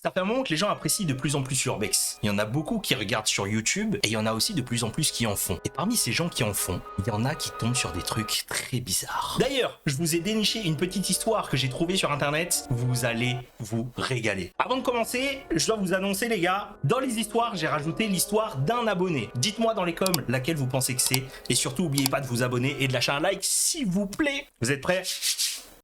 Ça fait un moment que les gens apprécient de plus en plus Urbex. Il y en a beaucoup qui regardent sur YouTube et il y en a aussi de plus en plus qui en font. Et parmi ces gens qui en font, il y en a qui tombent sur des trucs très bizarres. D'ailleurs, je vous ai déniché une petite histoire que j'ai trouvée sur internet. Vous allez vous régaler. Avant de commencer, je dois vous annoncer les gars, dans les histoires, j'ai rajouté l'histoire d'un abonné. Dites-moi dans les coms laquelle vous pensez que c'est. Et surtout, n'oubliez pas de vous abonner et de lâcher un like s'il vous plaît. Vous êtes prêts ?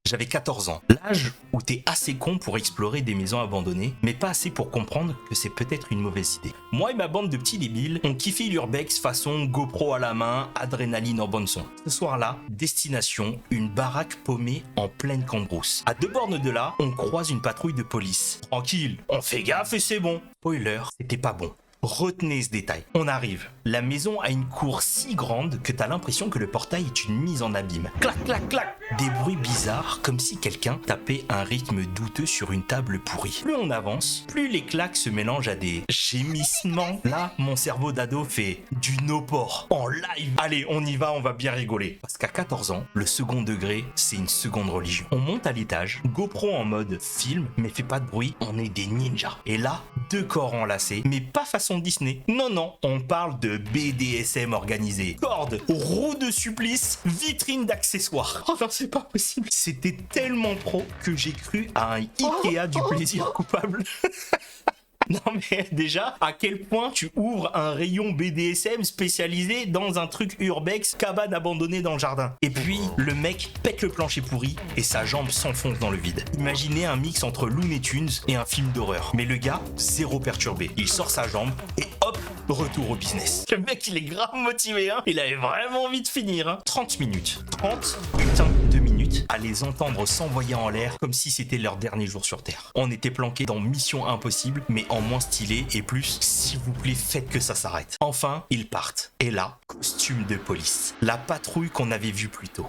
J'avais 14 ans, l'âge où t'es assez con pour explorer des maisons abandonnées, mais pas assez pour comprendre que c'est peut-être une mauvaise idée. Moi et ma bande de petits débiles, on kiffait l'urbex façon GoPro à la main, adrénaline en bonne son. Ce soir-là, destination, une baraque paumée en pleine cambrousse. À 2 bornes de là, on croise une patrouille de police. Tranquille, on fait gaffe et c'est bon. Spoiler, c'était pas bon. Retenez ce détail. On arrive. La maison a une cour si grande que t'as l'impression que le portail est une mise en abîme. Clac, clac, clac. Des bruits bizarres, comme si quelqu'un tapait un rythme douteux sur une table pourrie. Plus on avance, plus les claques se mélangent à des gémissements. Là, mon cerveau d'ado fait du no-port en live. Allez, on y va, on va bien rigoler. Parce qu'à 14 ans, le second degré, c'est une seconde religion. On monte à l'étage, GoPro en mode film, mais fait pas de bruit, on est des ninjas. Et là, 2 corps enlacés, mais pas façon Disney. Non, non, on parle de BDSM organisé. Corde, roue de supplice, vitrine d'accessoires. Oh non, c'est pas possible. C'était tellement pro que j'ai cru à un Ikea du plaisir coupable. Non mais déjà, à quel point tu ouvres un rayon BDSM spécialisé dans un truc urbex, cabane abandonnée dans le jardin. Et puis, le mec pète le plancher pourri et sa jambe s'enfonce dans le vide. Imaginez un mix entre Looney Tunes et un film d'horreur. Mais le gars, zéro perturbé. Il sort sa jambe et hop, retour au business. Le mec, il est grave motivé, hein. Il avait vraiment envie de finir, hein. 30 minutes. 30 putain de minutes à les entendre s'envoyer en l'air comme si c'était leur dernier jour sur Terre. On était planqués dans Mission Impossible, mais en moins stylé et plus, s'il vous plaît, faites que ça s'arrête. Enfin, ils partent. Et là, costume de police. La patrouille qu'on avait vue plus tôt.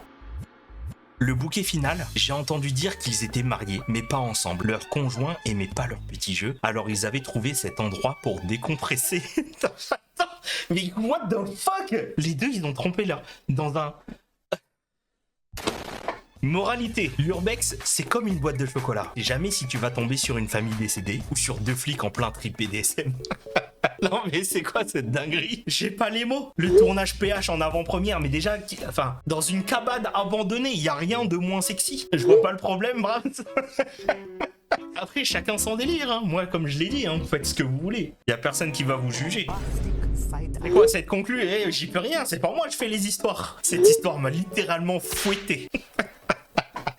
Le bouquet final, j'ai entendu dire qu'ils étaient mariés, mais pas ensemble. Leurs conjoints aimaient pas leur petit jeu, alors ils avaient trouvé cet endroit pour décompresser. Attends, mais what the fuck? Les deux, ils ont trompé là. Dans un... Moralité, l'urbex, c'est comme une boîte de chocolat. Et jamais si tu vas tomber sur une famille décédée ou sur 2 flics en plein trip BDSM. Non mais c'est quoi cette dinguerie? J'ai pas les mots. Le tournage PH en avant-première, mais déjà, enfin, dans une cabane abandonnée, il y a rien de moins sexy. Je vois pas le problème, Brams. Après, chacun son délire, hein. Moi, comme je l'ai dit, hein, vous faites ce que vous voulez. Y a personne qui va vous juger. C'est quoi, cette conclue? J'y peux rien, c'est pas moi, je fais les histoires. Cette histoire m'a littéralement fouetté.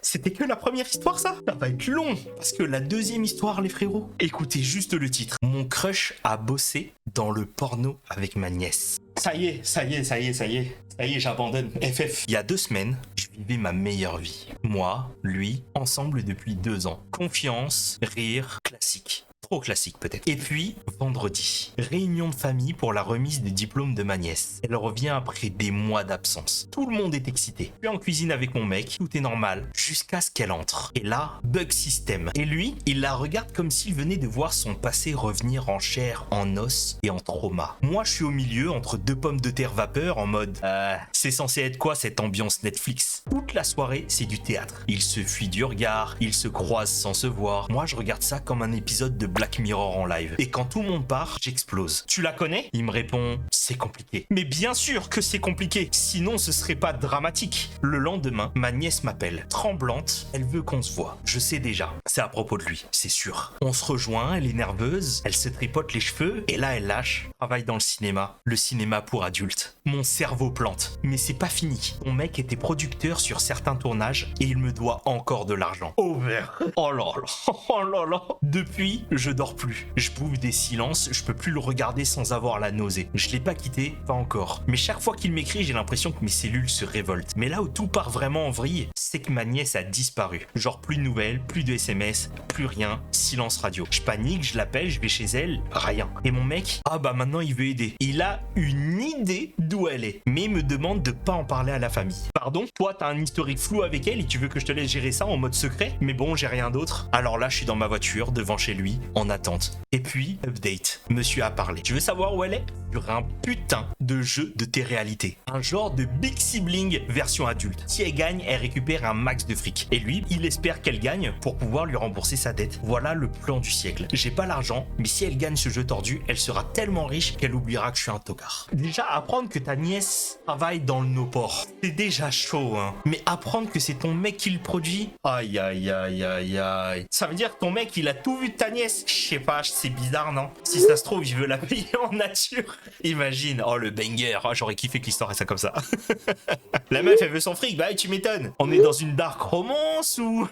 C'était que la première histoire, ça? Ça va être long, parce que la deuxième histoire, les frérots, écoutez juste le titre. Mon crush a bossé dans le porno avec ma nièce. Ça y est, j'abandonne. FF. Il y a 2 semaines, je vivais ma meilleure vie. Moi, lui, ensemble depuis 2 ans. Confiance, rire, classique. Trop classique peut-être. Et puis, vendredi, réunion de famille pour la remise des diplômes de ma nièce. Elle revient après des mois d'absence. Tout le monde est excité. Je suis en cuisine avec mon mec, tout est normal, jusqu'à ce qu'elle entre. Et là, bug système. Et lui, il la regarde comme s'il venait de voir son passé revenir en chair, en os et en trauma. Moi, je suis au milieu, entre 2 pommes de terre vapeur, en mode c'est censé être quoi cette ambiance Netflix? Toute la soirée, c'est du théâtre. Ils se fuient du regard, ils se croisent sans se voir. Moi, je regarde ça comme un épisode de Black Mirror en live. Et quand tout le monde part, j'explose. Tu la connais? Il me répond, c'est compliqué. Mais bien sûr que c'est compliqué, sinon ce serait pas dramatique. Le lendemain, ma nièce m'appelle. Tremblante, elle veut qu'on se voit. Je sais déjà, c'est à propos de lui, c'est sûr. On se rejoint, elle est nerveuse, elle se tripote les cheveux, et là elle lâche. Travaille dans le cinéma pour adultes. Mon cerveau plante. Mais c'est pas fini. Mon mec était producteur sur certains tournages, et il me doit encore de l'argent. Over. Oh là là, oh là là. Depuis, je dors plus. Je bouffe des silences, je peux plus le regarder sans avoir la nausée. Je l'ai pas quitté, pas encore. Mais chaque fois qu'il m'écrit, j'ai l'impression que mes cellules se révoltent. Mais là où tout part vraiment en vrille, c'est que ma nièce a disparu. Genre plus de nouvelles, plus de SMS, plus rien, silence radio. Je panique, je l'appelle, je vais chez elle, rien. Et mon mec, maintenant il veut aider. Il a une idée d'où elle est, mais il me demande de pas en parler à la famille. Par pardon, toi t'as un historique flou avec elle et tu veux que je te laisse gérer ça en mode secret, mais bon, j'ai rien d'autre. Alors là, je suis dans ma voiture, devant chez lui, en attente. Et puis, update, monsieur a parlé. Tu veux savoir où elle est? Sur un putain de jeu de télé-réalité. Un genre de Big Sibling version adulte. Si elle gagne, elle récupère un max de fric. Et lui, il espère qu'elle gagne pour pouvoir lui rembourser sa dette. Voilà le plan du siècle. J'ai pas l'argent, mais si elle gagne ce jeu tordu, elle sera tellement riche qu'elle oubliera que je suis un tocard. Déjà, apprendre que ta nièce travaille dans le no-port, c'est déjà chaud, hein. Mais apprendre que c'est ton mec qui le produit, aïe aïe aïe aïe aïe. Ça veut dire que ton mec, il a tout vu de ta nièce. Je sais pas, c'est bizarre, non? Si ça se trouve, il veut la payer en nature. Imagine, oh le banger, oh, j'aurais kiffé que l'histoire reste comme ça. La meuf, elle veut son fric, bah tu m'étonnes. On est dans une dark romance ou...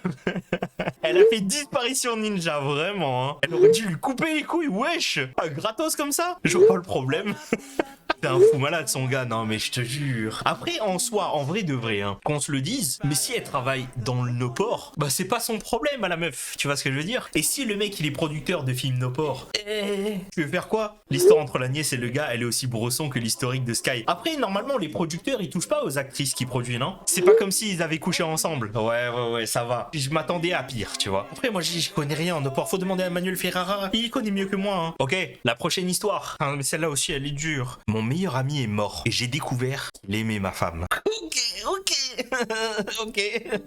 Elle a fait disparition ninja, vraiment, hein. Elle aurait dû lui couper les couilles, wesh. Ah, gratos comme ça? Je vois pas le problème. C'est un fou malade son gars, non mais je te jure. Après en soi, en vrai de vrai, hein, qu'on se le dise, mais si elle travaille dans le no-port, bah c'est pas son problème à la meuf, tu vois ce que je veux dire? Et si le mec il est producteur de films no-port, tu veux faire quoi? L'histoire entre la nièce et le gars, elle est aussi brosson que l'historique de Sky. Après normalement les producteurs ils touchent pas aux actrices qui produisent, non? C'est pas comme s'ils avaient couché ensemble. Ouais, ça va. Je m'attendais à pire, tu vois. Après moi je connais rien en no-port, faut demander à Manuel Ferrara, il connaît mieux que moi, hein. Ok, la prochaine histoire. Ah, mais celle-là aussi elle est dure. Mon meilleur ami est mort et j'ai découvert qu'il aimait ma femme. Ok.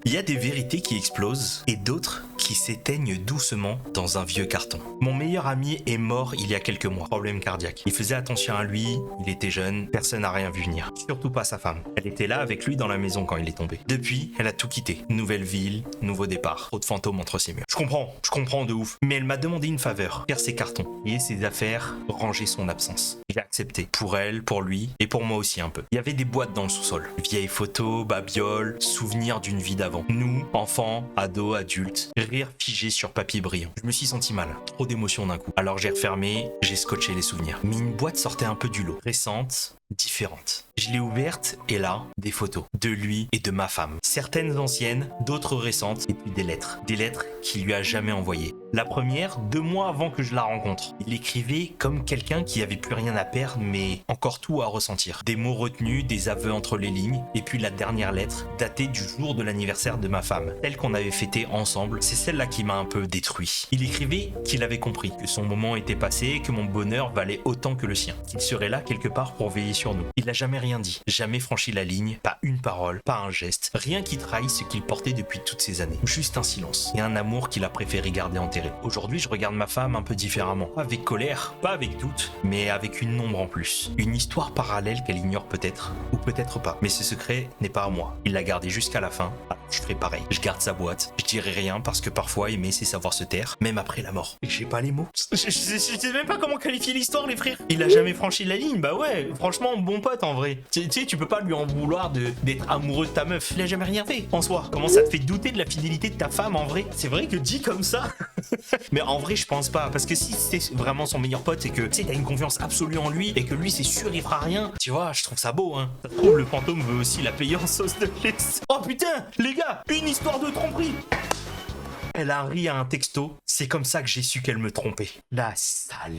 Il y a des vérités qui explosent et d'autres qui s'éteignent doucement dans un vieux carton. Mon meilleur ami est mort il y a quelques mois. Problème cardiaque. Il faisait attention à lui, il était jeune, personne n'a rien vu venir. Surtout pas sa femme. Elle était là avec lui dans la maison quand il est tombé. Depuis, elle a tout quitté. Nouvelle ville, nouveau départ. Trop de fantômes entre ses murs. Je comprends de ouf. Mais elle m'a demandé une faveur. Faire ses cartons, lier ses affaires, ranger son absence. J'ai accepté. Pour elle, pour lui et pour moi aussi un peu. Il y avait des boîtes dans le sous-sol. Vieilles photos, babioles, souvenirs d'une vie d'avant. Nous, enfants, ados, adultes, rire figé sur papier brillant. Je me suis senti mal. Trop d'émotions d'un coup. Alors j'ai refermé, j'ai scotché les souvenirs. Mais une boîte sortait un peu du lot. Récente, différente. Je l'ai ouverte et là, des photos de lui et de ma femme. Certaines anciennes, d'autres récentes et puis des lettres. Des lettres qu'il lui a jamais envoyées. La première, 2 mois avant que je la rencontre. Il écrivait comme quelqu'un qui avait plus rien à perdre mais encore tout à ressentir. Des mots retenus, des aveux entre les lignes et puis la dernière lettre, datée du jour de l'anniversaire de ma femme. Celle qu'on avait fêtée ensemble, c'est celle-là qui m'a un peu détruit. Il écrivait qu'il avait compris, que son moment était passé, que mon bonheur valait autant que le sien. Qu'il serait là quelque part pour veiller sur nous. Il n'a jamais rien dit, jamais franchi la ligne, pas une parole, pas un geste, rien qui trahisse ce qu'il portait depuis toutes ces années. Juste un silence et un amour qu'il a préféré garder enterré. Aujourd'hui, je regarde ma femme un peu différemment. Pas avec colère, pas avec doute, mais avec une ombre en plus. Une histoire parallèle qu'elle ignore peut-être, ou peut-être pas. Mais ce secret n'est pas à moi. Il l'a gardé jusqu'à la fin. Alors je ferai pareil. Je garde sa boîte. Je dirai rien parce que parfois aimer c'est savoir se taire, même après la mort. Et j'ai pas les mots. Je sais même pas comment qualifier l'histoire, les frères. Il a jamais franchi la ligne. Bah ouais, franchement, bon pote en vrai. Tu sais, tu peux pas lui en vouloir d'être amoureux de ta meuf. Il a jamais rien fait en soi. Comment ça te fait douter de la fidélité de ta femme en vrai? C'est vrai que dit comme ça. Mais en vrai, je pense pas. Parce que si c'est vraiment son meilleur pote et que tu sais, t'as une confiance absolue en lui et que lui, c'est sûr, il fera rien. Tu vois, je trouve ça beau, hein. Ça se trouve, le fantôme veut aussi la payer en sauce de laisse. Oh putain, les gars, une histoire de tromperie. Elle a ri à un texto. C'est comme ça que j'ai su qu'elle me trompait. La sale.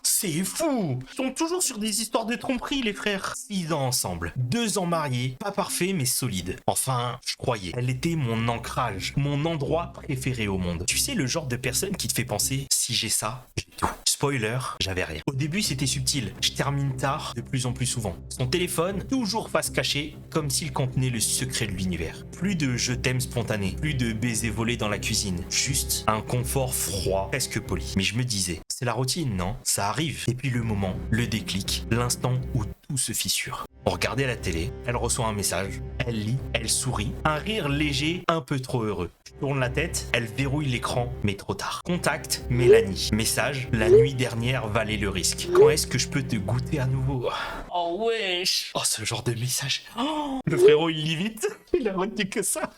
C'est fou! Ils sont toujours sur des histoires de tromperie, les frères. 6 ans ensemble, 2 ans mariés, pas parfait mais solide. Enfin, je croyais. Elle était mon ancrage, mon endroit préféré au monde. Tu sais, le genre de personne qui te fait penser, si j'ai ça, j'ai tout. Spoiler, j'avais rien. Au début, c'était subtil. Je termine tard, de plus en plus souvent. Son téléphone, toujours face cachée, comme s'il contenait le secret de l'univers. Plus de je t'aime spontané, plus de baisers volés dans la cuisine. Juste un confort froid, presque poli. Mais je me disais, c'est la routine, non? Ça arrive. Et puis le moment, le déclic, l'instant où tout se fissure. On regardait la télé, elle reçoit un message, elle lit, elle sourit, un rire léger, un peu trop heureux. Je tourne la tête, elle verrouille l'écran, mais trop tard. Contact, Mélanie. Message, la nuit dernière valait le risque. Quand est-ce que je peux te goûter à nouveau? Oh wesh. Oh ce genre de message. Oh, le frérot il lit vite, il a retenu que ça.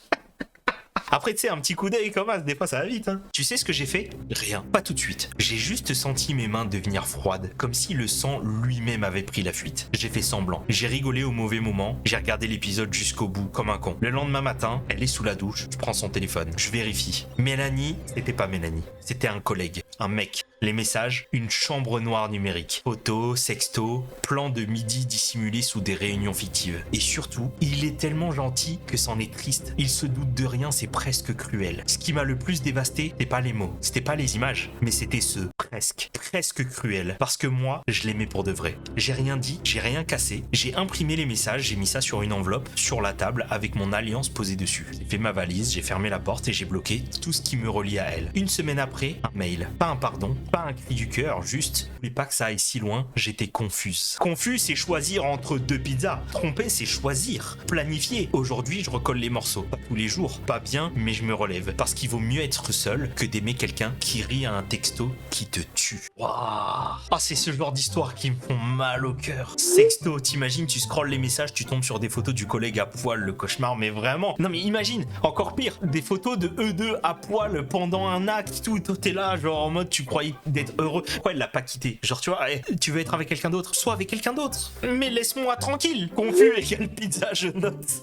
Après, tu sais, un petit coup d'œil comme ça, des fois ça va vite. Hein. Tu sais ce que j'ai fait? Rien. Pas tout de suite. J'ai juste senti mes mains devenir froides, comme si le sang lui-même avait pris la fuite. J'ai fait semblant. J'ai rigolé au mauvais moment. J'ai regardé l'épisode jusqu'au bout, comme un con. Le lendemain matin, elle est sous la douche. Je prends son téléphone. Je vérifie. Mélanie, c'était pas Mélanie. C'était un collègue, un mec. Les messages, une chambre noire numérique. Photos, sexto, plan de midi dissimulé sous des réunions fictives. Et surtout, il est tellement gentil que c'en est triste. Il se doute de rien, c'est presque cruel. Ce qui m'a le plus dévasté, c'était pas les mots, c'était pas les images, mais c'était ce presque cruel. Parce que moi, je l'aimais pour de vrai. J'ai rien dit, j'ai rien cassé. J'ai imprimé les messages, j'ai mis ça sur une enveloppe, sur la table, avec mon alliance posée dessus. J'ai fait ma valise, j'ai fermé la porte et j'ai bloqué tout ce qui me relie à elle. Une semaine après, un mail. Pas un pardon, pas un cri du cœur, juste, mais pas que ça aille si loin, j'étais confuse. Confus, c'est choisir entre deux pizzas. Tromper, c'est choisir. Planifier. Aujourd'hui, je recolle les morceaux. Pas tous les jours, pas bien, mais je me relève. Parce qu'il vaut mieux être seul que d'aimer quelqu'un qui rit à un texto qui te tue. Waouh. Ah, c'est ce genre d'histoire qui me font mal au cœur. Sexto, t'imagines, tu scrolles les messages, tu tombes sur des photos du collègue à poil, le cauchemar, mais vraiment. Non mais imagine, encore pire, des photos de eux deux à poil pendant un acte, tout, t'es là, genre en mode tu croyais d'être heureux. Pourquoi elle l'a pas quitté? Genre tu vois, tu veux être avec quelqu'un d'autre, sois avec quelqu'un d'autre. Mais laisse-moi tranquille. Confus égale pizza, je note.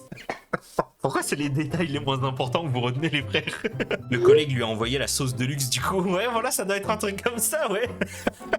Pourquoi c'est les détails les moins importants que vous retenez, les frères? Le collègue lui a envoyé la sauce de luxe du coup. Ouais, voilà, ça doit être un truc comme ça, ouais.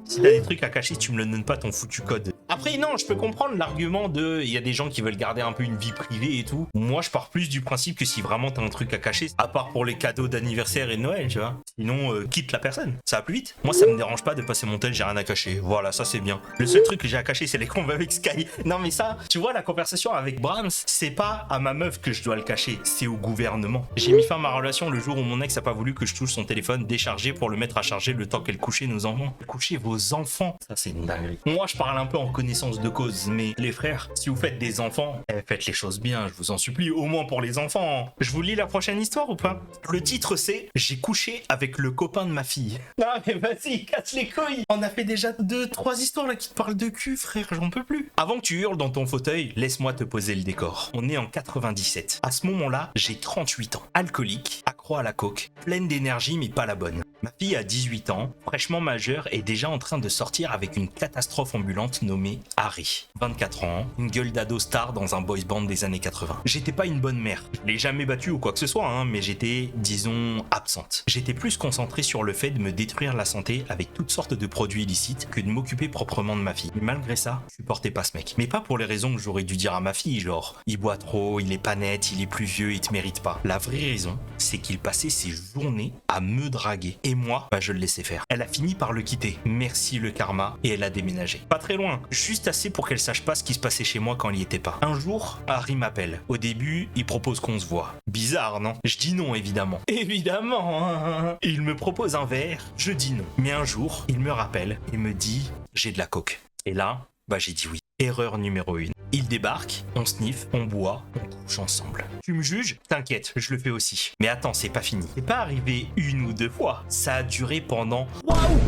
Si t'as des trucs à cacher, tu me le donnes pas ton foutu code. Après, non, je peux comprendre l'argument de... Il y a des gens qui veulent garder un peu une vie privée et tout. Moi, je pars plus du principe que si vraiment t'as un truc à cacher, à part pour les cadeaux d'anniversaire et de Noël, tu vois. Sinon, quitte la personne. Ça va plus vite. Moi, ça me dérange pas de passer mon tel, j'ai rien à cacher. Voilà, ça c'est bien. Le seul truc que j'ai à cacher, c'est les combats avec Sky. Non, mais ça, tu vois, la conversation avec Brahms, c'est pas à ma meuf que je dois le cacher, c'est au gouvernement. J'ai mis fin à ma relation le jour où mon ex a pas voulu que je touche son téléphone déchargé pour le mettre à charger le temps qu'elle couchait nos enfants. Couchez vos enfants. Ça, c'est une dinguerie. Moi, je parle un peu en connaissance de cause, mais les frères, si vous faites des enfants, faites les choses bien, je vous en supplie, au moins pour les enfants. Je vous lis la prochaine histoire ou pas? Le titre, c'est « J'ai couché avec le copain de ma fille ». Non, mais vas-y, casse les couilles. On a fait déjà 2-3 histoires là qui te parlent de cul, frère, j'en peux plus. Avant que tu hurles dans ton fauteuil, laisse-moi te poser le décor. On est en 97. À ce moment-là, j'ai 38 ans. Alcoolique, accro à la coke, pleine d'énergie mais pas la bonne. Ma fille a 18 ans, fraîchement majeure et déjà en train de sortir avec une catastrophe ambulante nommée Harry. 24 ans, une gueule d'ado star dans un boys band des années 80. J'étais pas une bonne mère. Je l'ai jamais battue ou quoi que ce soit, hein, mais j'étais, disons, absente. J'étais plus concentré sur le fait de me détruire la santé avec toutes sortes de produits illicites que de m'occuper proprement de ma fille. Mais malgré ça, je supportais pas ce mec. Mais pas pour les raisons que j'aurais dû dire à ma fille, genre, il boit trop, il est pas net, il est plus vieux, il te mérite pas. La vraie raison, c'est qu'il passait ses journées à me draguer. Et moi, je le laissais faire. Elle a fini par le quitter. Merci le karma. Et elle a déménagé. Pas très loin. Juste assez pour qu'elle sache pas ce qui se passait chez moi quand il y était pas. Un jour, Harry m'appelle. Au début, il propose qu'on se voit. Bizarre, non? Je dis non, évidemment. Évidemment. Il me propose un verre. Je dis non. Mais un jour, il me rappelle et me dit « J'ai de la coke ». Et là, j'ai dit oui. Erreur numéro 1. Il débarque, on sniffe, on boit, on couche ensemble. Tu me juges? T'inquiète, je le fais aussi. Mais attends, c'est pas fini. C'est pas arrivé 1 ou 2 fois. Ça a duré pendant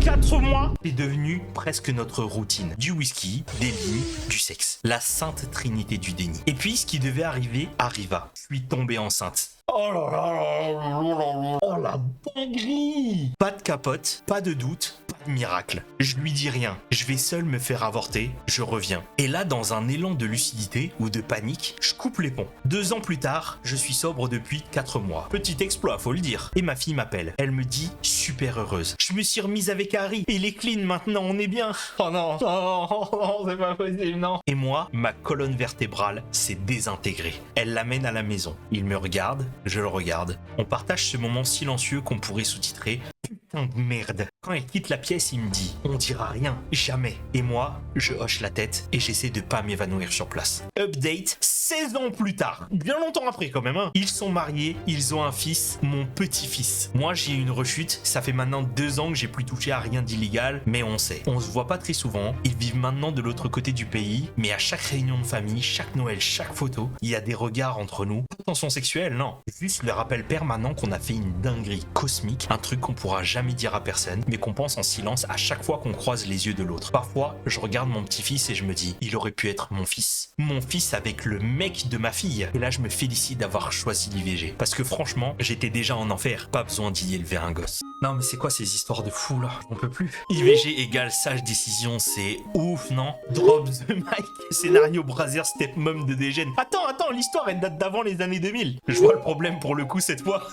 4 mois. C'est devenu presque notre routine. Du whisky, des lignes, du sexe. La sainte trinité du déni. Et puis, ce qui devait arriver, arriva. Je suis tombé enceinte. Oh là là, oh la dinguerie! Pas de capote, pas de doute, pas de miracle. Je lui dis rien, je vais seul me faire avorter, je reviens. Et là, dans un élan de lucidité ou de panique, je coupe les ponts. 2 ans plus tard, je suis sobre depuis 4 mois. Petit exploit, faut le dire. Et ma fille m'appelle. Elle me dit super heureuse. Je me suis remise avec Harry. Il est clean maintenant, on est bien. Oh non, non, c'est pas possible, non. Et moi, ma colonne vertébrale s'est désintégrée. Elle l'amène à la maison. Il me regarde. Je le regarde. On partage ce moment silencieux qu'on pourrait sous-titrer « Putain de merde ». Quand elle quitte la pièce, il me dit « On dira rien, jamais ». Et moi, je hoche la tête et j'essaie de pas m'évanouir sur place. Update, 16 ans plus tard. Bien longtemps après quand même, hein. Ils sont mariés, ils ont un fils, mon petit-fils. Moi, j'ai eu une rechute. Ça fait maintenant 2 ans que j'ai plus touché à rien d'illégal, mais on sait. On se voit pas très souvent. Ils vivent maintenant de l'autre côté du pays, mais à chaque réunion de famille, chaque Noël, chaque photo, il y a des regards entre nous. Pas de tension sexuelle, non. Juste le rappel permanent qu'on a fait une dinguerie cosmique, un truc qu'on pourra jamais dire à personne, mais qu'on pense en silence à chaque fois qu'on croise les yeux de l'autre. Parfois, je regarde mon petit-fils et je me dis, il aurait pu être mon fils. Mon fils avec le mec de ma fille. Et là, je me félicite d'avoir choisi l'IVG. Parce que franchement, j'étais déjà en enfer. Pas besoin d'y élever un gosse. Non, mais c'est quoi ces histoires de fous là? On peut plus. IVG égale sage décision, c'est ouf, non? Drop the mic. Scénario Brother Stepmom de Degen. Attends, l'histoire elle date d'avant les années 2000. Je vois le problème pour le coup cette fois.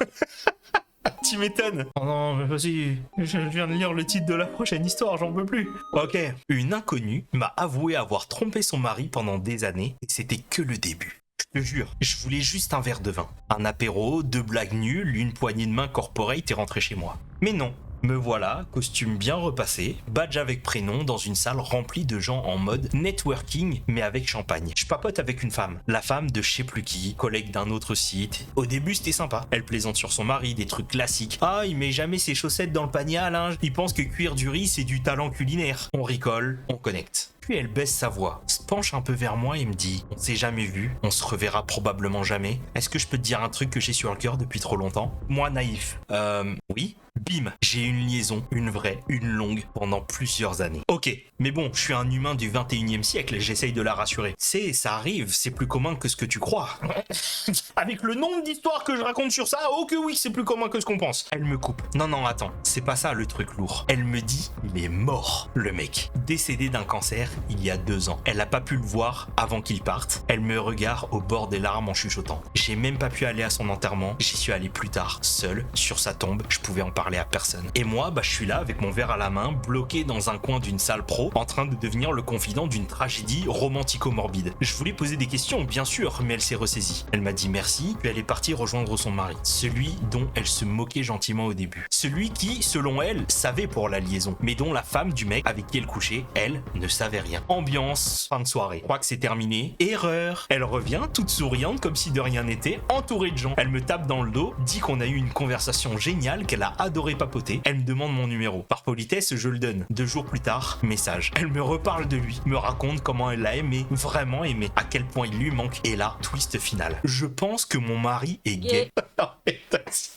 Tu m'étonnes. Oh non, mais vas-y, je viens de lire le titre de la prochaine histoire, j'en peux plus. Ok. Une inconnue m'a avoué avoir trompé son mari pendant des années et c'était que le début. Je te jure, je voulais juste un verre de vin. Un apéro, 2 blagues nulles, une poignée de main corporate et rentrer chez moi. Mais non. Me voilà, costume bien repassé, badge avec prénom dans une salle remplie de gens en mode networking mais avec champagne. Je papote avec une femme, la femme de je sais plus qui, collègue d'un autre site. Au début c'était sympa, elle plaisante sur son mari, des trucs classiques. Ah, il met jamais ses chaussettes dans le panier à linge, il pense que cuire du riz c'est du talent culinaire. On rigole, on connecte. Puis elle baisse sa voix, se penche un peu vers moi et me dit « On s'est jamais vu, on se reverra probablement jamais. Est-ce que je peux te dire un truc que j'ai sur le cœur depuis trop longtemps ?» Moi naïf. Oui. Bim, j'ai une liaison, une vraie, une longue, pendant plusieurs années. Ok, mais bon, je suis un humain du 21e siècle, j'essaye de la rassurer. Ça arrive, c'est plus commun que ce que tu crois. Avec le nombre d'histoires que je raconte sur ça, oh que oui, c'est plus commun que ce qu'on pense. Elle me coupe. Non, attends, c'est pas ça le truc lourd. Elle me dit, il est mort, le mec. Décédé d'un cancer il y a 2 ans. Elle a pas pu le voir avant qu'il parte. Elle me regarde au bord des larmes en chuchotant. J'ai même pas pu aller à son enterrement, j'y suis allé plus tard, seul, sur sa tombe, je pouvais en parler à personne. Et moi, je suis là avec mon verre à la main, bloqué dans un coin d'une salle pro, en train de devenir le confident d'une tragédie romantico-morbide. Je voulais poser des questions, bien sûr, mais elle s'est ressaisie. Elle m'a dit merci, puis elle est partie rejoindre son mari. Celui dont elle se moquait gentiment au début. Celui qui, selon elle, savait pour la liaison, mais dont la femme du mec avec qui elle couchait, elle, ne savait rien. Ambiance, fin de soirée. Je crois que c'est terminé. Erreur. Elle revient, toute souriante, comme si de rien n'était, entourée de gens. Elle me tape dans le dos, dit qu'on a eu une conversation géniale, qu'elle a adoré papoter. Elle me demande mon numéro. Par politesse, je le donne. 2 jours plus tard, message. Elle me reparle de lui, me raconte comment elle l'a aimé, vraiment aimé, à quel point il lui manque. Et là, twist final. Je pense que mon mari est gay.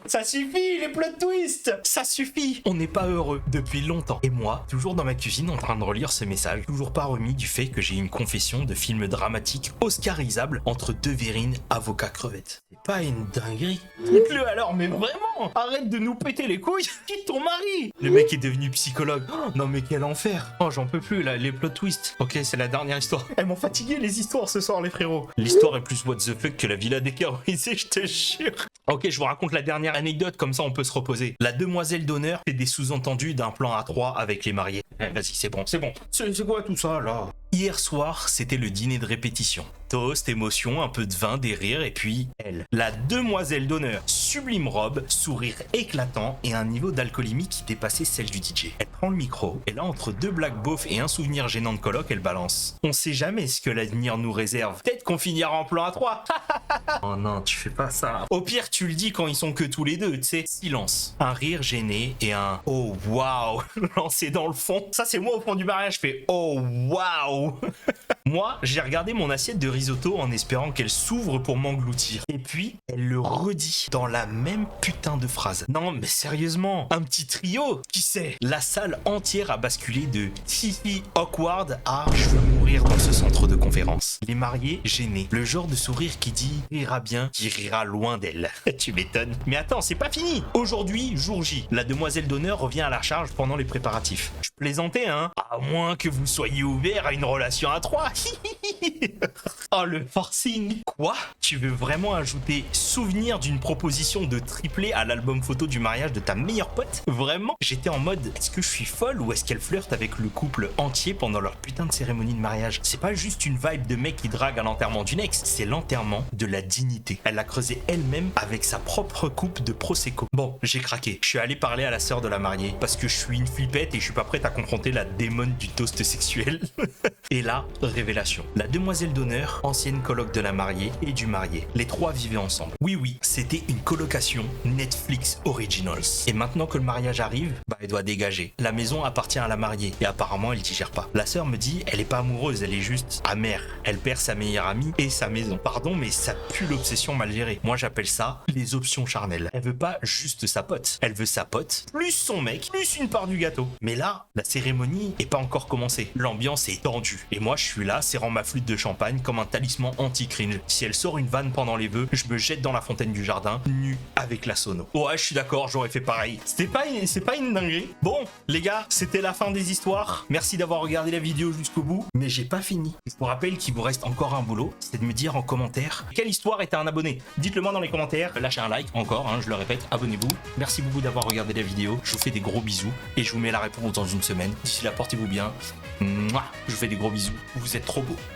Ça suffit, les plot twists. Ça suffit. On n'est pas heureux depuis longtemps. Et moi, toujours dans ma cuisine en train de relire ce message, toujours pas remis du fait que j'ai une confession de film dramatique oscarisable entre 2 vérines avocats crevettes. C'est pas une dinguerie. Dites-le alors, mais vraiment. Arrête de nous péter les couilles. Quitte ton mari. Le mec est devenu psychologue. Oh, non mais quel enfer. Oh, j'en peux plus là, les plot twists. Ok, c'est la dernière histoire. Elles m'ont fatigué les histoires ce soir, les frérots. L'histoire est plus what the fuck que la villa décarorisée, je te jure. Ok, je vous raconte la dernière anecdote, comme ça on peut se reposer. La demoiselle d'honneur fait des sous-entendus d'un plan à 3 avec les mariés. Vas-y, c'est bon. C'est quoi tout ça là? Hier soir, c'était le dîner de répétition. Toast, émotion, un peu de vin, des rires, et puis elle. La demoiselle d'honneur. Sublime robe, sourire éclatant et un niveau d'alcoolémie qui dépassait celle du DJ. Elle prend le micro, et là, entre 2 blagues beaufs et un souvenir gênant de coloc, elle balance. On sait jamais ce que l'avenir nous réserve. Peut-être qu'on finira en plan à 3. Oh non, tu fais pas ça. Au pire, tu le dis quand ils sont que tous les deux, tu sais. Silence. Un rire gêné et un oh waouh lancé dans le fond. Ça, c'est moi au fond du mariage, je fais oh waouh. Moi, j'ai regardé mon assiette de risotto en espérant qu'elle s'ouvre pour m'engloutir. Et puis, elle le redit dans la même putain de phrase. Non, mais sérieusement, un petit trio, qui sait? La salle entière a basculé de hihi awkward à je veux mourir dans ce centre de conférence. Les mariés gênés. Le genre de sourire qui dit rira bien, qui rira loin d'elle. Tu m'étonnes. Mais attends, c'est pas fini. Aujourd'hui, jour J, la demoiselle d'honneur revient à la charge pendant les préparatifs. Je plaisantais, hein? À moins que vous soyez ouvert à une relation à 3. Oh, le forcing. Quoi? Tu veux vraiment ajouter souvenir d'une proposition de triplé à l'album photo du mariage de ta meilleure pote? Vraiment? J'étais en mode, est-ce que je suis folle ou est-ce qu'elle flirte avec le couple entier pendant leur putain de cérémonie de mariage? C'est pas juste une vibe de mec qui drague à l'enterrement d'une ex, c'est l'enterrement de la dignité. Elle l'a creusé elle-même avec sa propre coupe de Prosecco. Bon, j'ai craqué. Je suis allé parler à la sœur de la mariée parce que je suis une flippette et je suis pas prête à confronter la démone du toast sexuel. Et là, révélation. La demoiselle d'honneur, ancienne coloc de la mariée et du marié. Les 3 vivaient ensemble. Oui, c'était une colocation Netflix Originals. Et maintenant que le mariage arrive, elle doit dégager. La maison appartient à la mariée et apparemment elle digère pas. La sœur me dit, elle est pas amoureuse, elle est juste amère. Elle perd sa meilleure amie et sa maison. Pardon, mais ça pue l'obsession mal gérée. Moi j'appelle ça les options charnelles. Elle veut pas juste sa pote. Elle veut sa pote, plus son mec, plus une part du gâteau. Mais là, la cérémonie est pas encore commencée. L'ambiance est tendue. Et moi je suis là, serrant ma flûte de champagne comme un talisman anti-cringe. si elle sort une vanne pendant les vœux, je me jette dans la fontaine du jardin, nu avec la sono. Ouais, je suis d'accord, j'aurais fait pareil. C'est pas une dinguerie. Bon, les gars, c'était la fin des histoires. Merci d'avoir regardé la vidéo jusqu'au bout, mais j'ai pas fini. Je vous rappelle qu'il vous reste encore un boulot, c'est de me dire en commentaire quelle histoire est à un abonné. Dites-le moi dans les commentaires, lâchez un like encore, hein, je le répète, abonnez-vous. Merci beaucoup d'avoir regardé la vidéo, je vous fais des gros bisous et je vous mets la réponse dans une semaine. D'ici là, portez-vous bien. Mouah, je vous fais des gros bisous, vous êtes trop beaux.